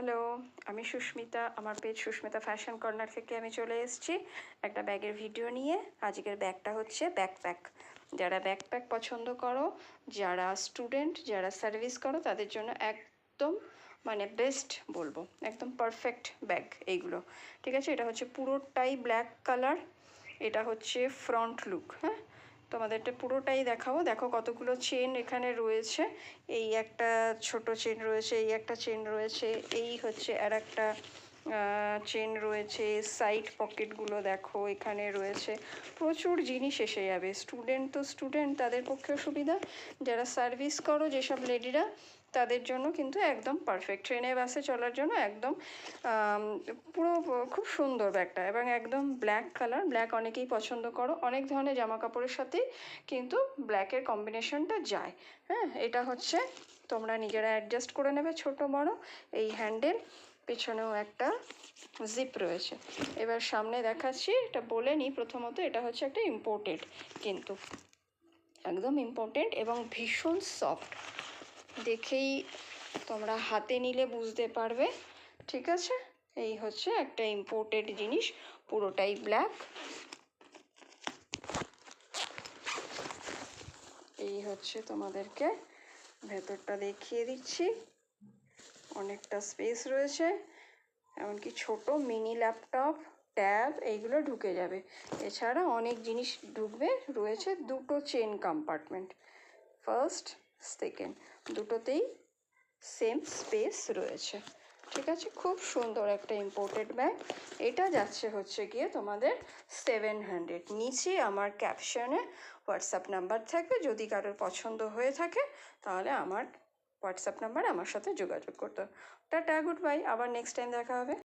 Hello, আমি সুস্মিতা। আমার page Susmita fashion corner থেকে আমি চলে এসেছি একটা ব্যাগের ভিডিও নিয়ে। আজকের ব্যাগটা হচ্ছে ব্যাকপ্যাক। যারা ব্যাকপ্যাক পছন্দ করো, যারা স্টুডেন্ট, যারা সার্ভিস করো, তাদের জন্য একদম মানে বেস্ট বলবো, একদম পারফেক্ট ব্যাগ এইগুলো। ঠিক আছে, এটা হচ্ছে পুরোটাই ব্ল্যাক কালার। এটা হচ্ছে ফ্রন্ট লুক। হ্যাঁ, তোমাদের এটা পুরোটাই দেখাবো। দেখো কতগুলো চেন এখানে রয়েছে। এই একটা ছোট চেন রয়েছে, এই একটা চেন রয়েছে, এই হচ্ছে আর একটা চেন রয়েছে। সাইড পকেটগুলো দেখো এখানে রয়েছে। প্রচুর জিনিস এসে যাবে। স্টুডেন্ট তো স্টুডেন্ট, তাদের পক্ষেও সুবিধা। যারা সার্ভিস করো, যেসব লেডিরা, তাদের জন্য কিন্তু একদম পারফেক্ট। ট্রেনে বাসে চলার জন্য একদম পুরো খুব সুন্দর ব্যাগটা, এবং একদম ব্ল্যাক কালার। ব্ল্যাক অনেকেই পছন্দ করো, অনেক ধরনের জামা কাপড়ের সাথেই কিন্তু ব্ল্যাকের কম্বিনেশনটা যায়। হ্যাঁ, এটা হচ্ছে তোমরা নিজেরা অ্যাডজাস্ট করে নেবে, ছোট বড়। এই হ্যান্ডেল, পেছনেও একটা জিপ রয়েছে। এবার সামনে দেখাচ্ছি। এটা বলে নিই প্রথমত, এটা হচ্ছে একটা ইম্পোর্টেড, কিন্তু একদম ইম্পোর্টেন্ট এবং ভীষণ সফট। দেখেই তোমরা হাতে নিলে বুঝতে পারবে। ঠিক আছে, এই হচ্ছে একটা ইম্পোর্টেড জিনিস, পুরোটাই ব্ল্যাক। এই হচ্ছে তোমাদেরকে ভেতরটা দেখিয়ে দিচ্ছি। অনেকটা স্পেস রয়েছে, এমনকি ছোট মিনি ল্যাপটপ, ট্যাব এইগুলো ঢুকে যাবে। এছাড়া অনেক জিনিস ঢুকবে। রয়েছে দুটো চেন কম্পার্টমেন্ট, ফার্স্ট সেকেন্ড, দুটোতেই সেম স্পেস রয়েছে। ঠিক আছে, খুব সুন্দর একটা ইম্পোর্টেড ব্যাগ। এটা যাচ্ছে হচ্ছে গিয়ে তোমাদের 700। নিচে আমার ক্যাপশনে হোয়াটসঅ্যাপ নাম্বার থাকবে। যদি কারোর পছন্দ হয়ে থাকে তাহলে আমার হোয়াটসঅ্যাপ নাম্বার আমার সাথে যোগাযোগ করতে হবে। টাটা, গুড বাই, আবার নেক্সট টাইম দেখা হবে।